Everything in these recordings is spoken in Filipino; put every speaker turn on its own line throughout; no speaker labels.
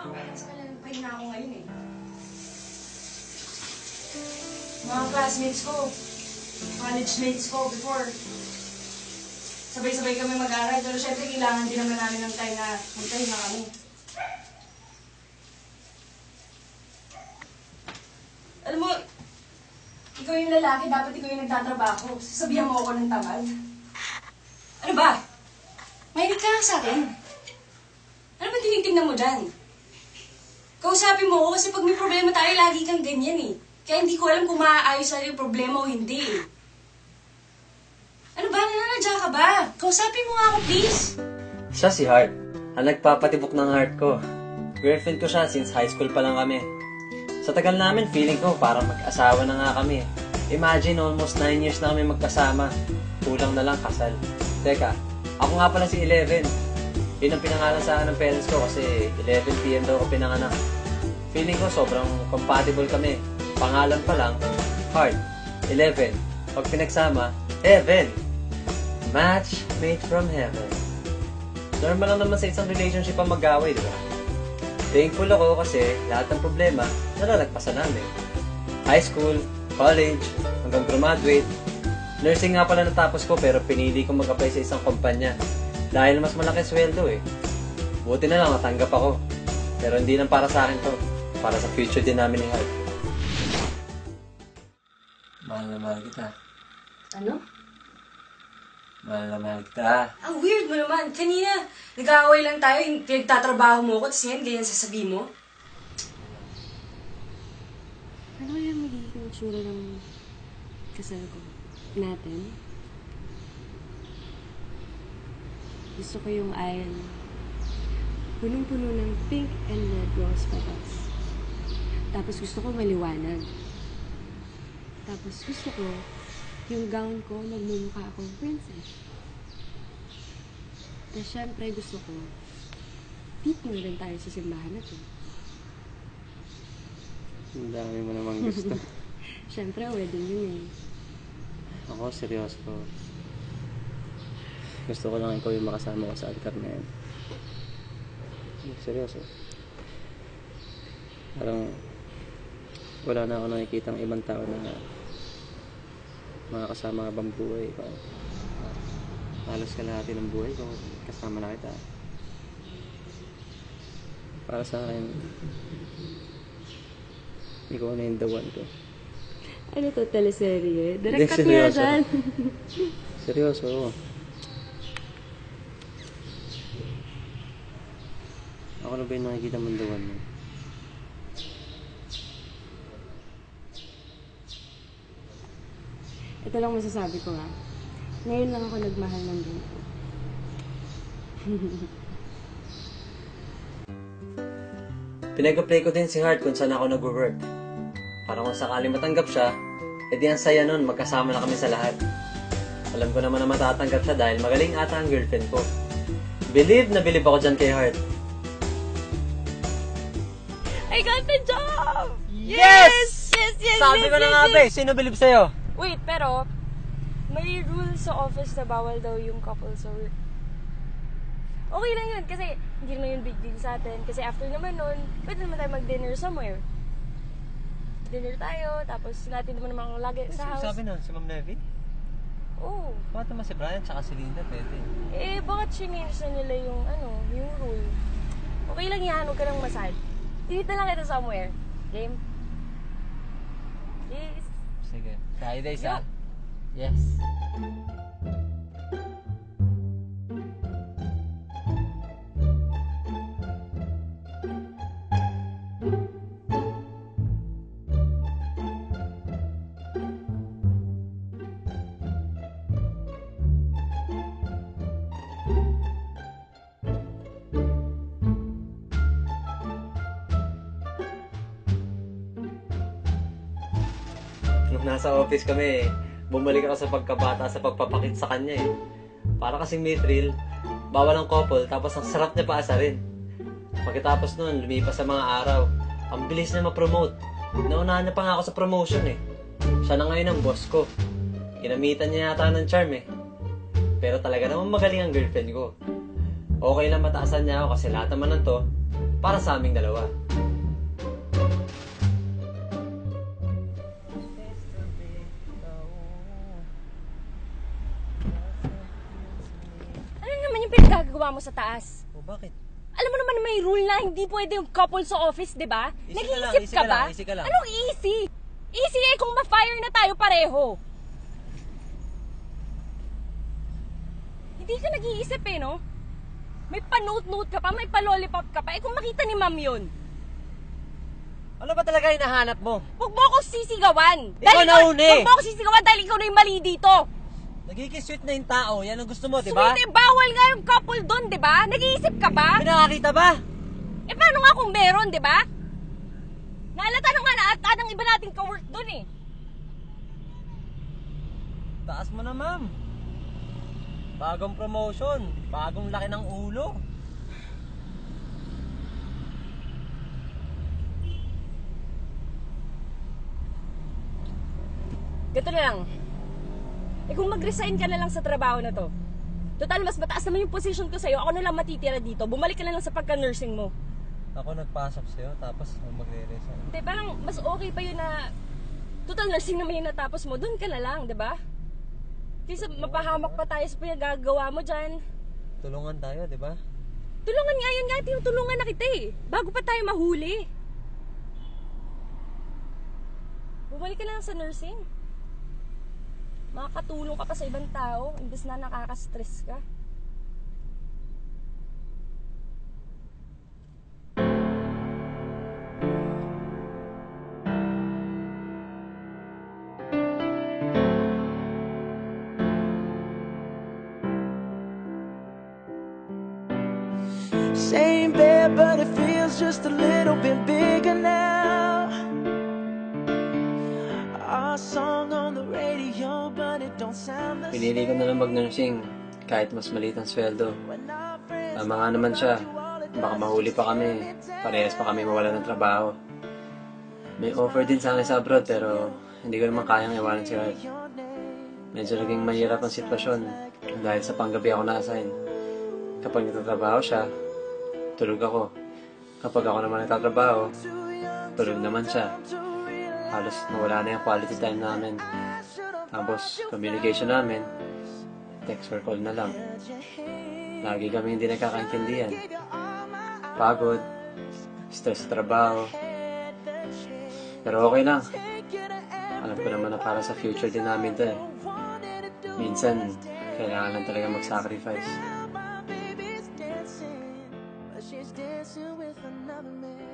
Kaya sa kanya nagpahinga ako ngayon eh. Mga classmates ko, college mates ko before, sabay-sabay kami mag-aral, pero syempre kailangan din naman namin ng time na magpahinga kami. Alam mo, ikaw yung lalaki, dapat ikaw yung nagtatrabaho. Sasabihan mo ako ng tamad. Ano ba? Mahinig ka lang sa akin. Ano ba tinitingnan mo dyan? Kausapin mo ako kasi pag may problema tayo, lagi kang ganyan eh. Kaya hindi ko alam kung maaayos na yung problema o hindi eh. Ano ba? Nananadya ka ba? Kausapin mo nga ako, please.
Siya si Heart. Ang nagpapatibok ng heart ko. Girlfriend ko siya since high school pa lang kami. Sa tagal namin, feeling ko parang mag-asawa na nga kami. Imagine, almost 9 years na kami magkasama. Kulang na lang kasal. Teka, ako nga pala si 11. Yun ang pinangalan sa akin ng parents ko kasi 11 PM daw ako pinanganak. Feeling ko sobrang compatible kami. Pangalan pa lang, Heart. 11. Pag pinagsama, Heaven. Match made from heaven. Normal lang naman sa isang relationship ang mag-away, di ba? Thankful ako kasi lahat ng problema nalalagpasan namin. High school, college, hanggang graduate. Nursing nga pala natapos ko pero pinili ko mag-apply sa isang kumpanya dahil mas malaki sweldo eh. Buti na lang natanggap ako. Pero hindi lang para sa akin to. Para sa future din namin ni Heart. Mahal na mahal kita.
Ano?
Mahal na mahal kita.
Ang weird mo naman. Kanina, nag-aaway lang tayo, pinagtatrabaho mo ko, tapos yan, ganyan sasabihin mo.
Ano kaya magiging tsura ng kasal ko? Natin? Gusto ko yung aisle. Punong-puno ng pink and red rose petals. Tapos gusto ko maliwanag. Tapos gusto ko yung gown ko, magmumukha akong princess. Tapos syempre gusto ko, piping rin tayo sa simbahan na to.
Ang dami mo namang gusto.
Syempre, wedding yun eh.
Ako, seryoso. Gusto ko lang ikaw yung makasama ko sa altar na yan. Seryoso. Parang wala na ako nakikitang ibang tao na makakasama habang buhay ko. Halos kalahati ng buhay ko, kasama na kita. Para sa akin, ikaw na yung the one ko.
Ano to, teleserye?
Hindi,
Direct cut nga
seryoso.
dyan.
Seryoso. Ako na ba yung nakikita mong the one mo?
Ito lang masasabi ko nga. Ngayon lang ako nagmahal ng ganito.
Pinag-apply ko din si Heart kung saan ako nag-work. Para kung sakaling matanggap siya, edi ang saya nun, magkasama na kami sa lahat. Alam ko naman na matatanggap siya dahil magaling ata ang girlfriend ko. Believe na believe ako dyan kay Heart.
I got the job!
Yes!
Yes!
Sabi ko na nga ba eh, sino believe sa'yo?
Wait, pero may rule sa office na bawal daw yung couple sa work. Okay lang yun kasi hindi naman yun big deal sa atin. Kasi after naman nun, pwede naman tayo mag-dinner somewhere. Dinner tayo, tapos natin naman naman lagi sa house.
Sabi nun, si Ma'am Levy?
Oo.
Bakit naman si Brian tsaka si Linda pwede?
Eh, bakit change na nila yung, yung rule? Okay lang yan, huwag ka nang masad. Tinita lang kita somewhere. Game? Yes.
Sige. Fridays
Yup.
Yes. Nung nasa office kami, bumalik ako sa pagkabata sa pagpapakit sa kanya eh. Para kasing may thrill, bawal ang couple, tapos ang sarap niya paasarin. Pagkatapos nun, lumipas sa mga araw, ang bilis niya ma-promote. Naunahan niya pa nga ako sa promotion eh. Siya na ngayon ang boss ko. Ginamitan niya yata ng charm eh. Pero talaga naman magaling ang girlfriend ko. Okay lang mataasan niya ako kasi lahat naman ng to, para sa aming dalawa.
Ano naman yung pinagagawa mo sa taas?
O bakit?
Alam mo naman may rule na hindi pwede yung couple sa office, di ba?
Easy ka lang,
Nag-iisip
easy
ka
ka
ba?
lang, easy ka lang.
Anong easy? Easy eh kung ma-fire na tayo pareho. Hindi ka nag-iisip eh, no? May pa-note-note ka pa, may pa-lollipop ka pa. Eh kung makita ni ma'am yun,
Ano ba talaga hinahanap mo?
huwag mo akong sisigawan.
Ikaw na una eh.
Huwag mo akong sisigawan dahil ikaw na yung mali dito.
Nagkikisweet na yung tao. Yan ang gusto mo, di ba?
Sweet eh, bawal nga yung couple doon, di ba? Nag-iisip ka ba?
May nakakita ba?
Eh paano nga kung meron, di ba? Naalata na nga naata ng iba nating ka-work doon eh.
Taas mo na, ma'am. Bagong promotion. Bagong laki ng ulo.
Ganito na lang. Eh kung mag-resign ka na lang sa trabaho na to, total mas mataas naman yung position ko sa'yo, ako na lang matitira dito, bumalik ka na lang sa pagka-nursing mo.
Ako nagpasok sa'yo, tapos magre-resign.
Hindi, parang mas okay pa yun na, total nursing naman yung natapos mo, dun ka na lang, di ba? Kaysa mapahamak pa tayo sa pinagagawa mo dyan.
Tulungan tayo, di ba?
Tulungan nga yun nga, tinutulungan na kita eh. Bago pa tayo mahuli. Bumalik ka na lang sa nursing. Makakatulong ka pa sa ibang tao, imbes na nakaka-stress ka.
Same bed, but it feels just a little bit bigger now. Our song on the radio, but it don't sound the
Pinili ko na lang mag-nursing, kahit mas maliit ang sweldo. Tama nga naman siya. Baka mahuli pa kami. Parehas pa kami mawala ng trabaho. May offer din sa akin sa abroad, pero hindi ko naman kayang iwanan si Art. Medyo naging mahirap ang sitwasyon dahil sa panggabi ako na-assign. Kapag nagtatrabaho siya, tulog ako. Kapag ako naman nagtatrabaho, tulog naman siya. Halos nawala na yung quality time namin. Tapos, communication namin, text or call na lang. Lagi kami hindi nagkakaintindihan. Pagod, stress sa trabaho. Pero okay lang. Alam ko naman na para sa future din namin to eh. Minsan, kailangan lang talaga mag-sacrifice.
she's dancing with another man.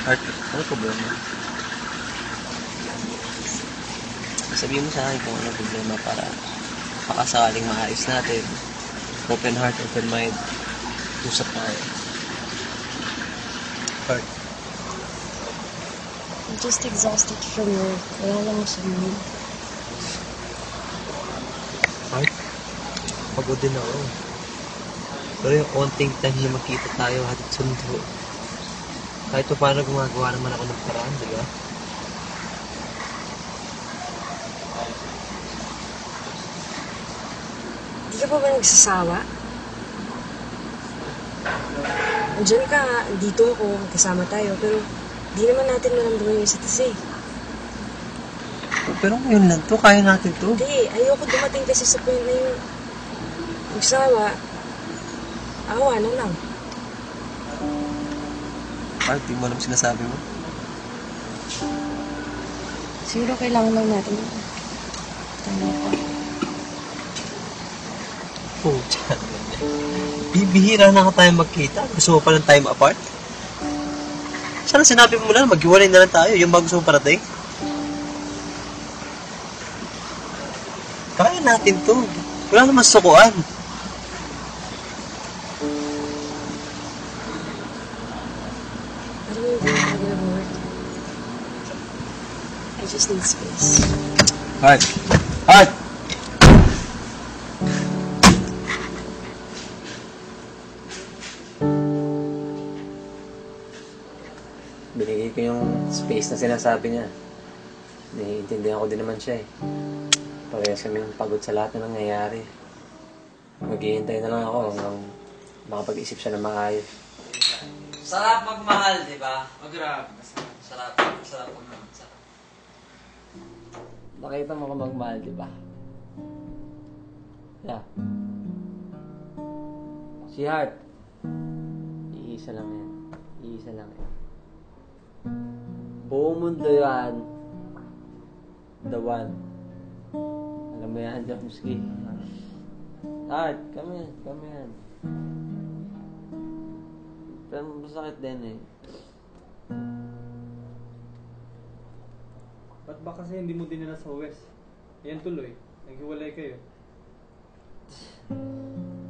Art, ano problema? Sabihin mo sa akin kung ano problema para pakasakaling maayos natin. Open heart, open mind. Usap tayo. Art.
I'm just exhausted from work. Wala lang sa mood.
Art, pagod din ako. Pero yung konting time na magkita tayo hatid sundo. Kahit pa paano gumagawa naman ako ng paraan, di ba?
Hindi ka pa ba nagsasawa? Andiyan ka, dito ako, kasama tayo, pero di naman natin maramdaman yung isa't isa eh.
Pero ngayon lang to, kaya natin to.
Hindi, ayoko dumating kasi sa point na yung magsawa, awa na lang.
Art, di mo alam sinasabi mo?
Siguro kailangan lang natin tama pa.
Oh, tiyan. Bibihira na ka tayo magkita. Gusto mo pa ng time apart? Sana sinabi mo na, maghiwalay na lang tayo. Yung ba gusto mo parating? Kaya natin to. Wala naman sukuan.
I don't even have your work. I just need space.
Art! Art! space na sinasabi niya. Naiintindihan ko din naman siya eh. Parehas kaming pagod sa lahat na nangyayari. Maghihintay na lang ako hanggang makapag-isip siya na maayos.
Sarap magmahal, di ba? Grabe. Sarap magmahal. Sarap.
Nakita mo ko magmahal, di ba? Yeah. Si Heart. Iisa lang yan. Iisa lang yan. Buong mundo yan. The one. Alam mo yan, Jamski. Heart, come yan. Pero masakit din eh.
Ba't ba kasi hindi mo dinala sa West? Ayan tuloy. Naghiwalay kayo.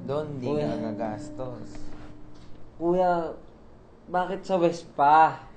Doon, di
Kuya.
ka gagastos.
Kuya, bakit sa West pa?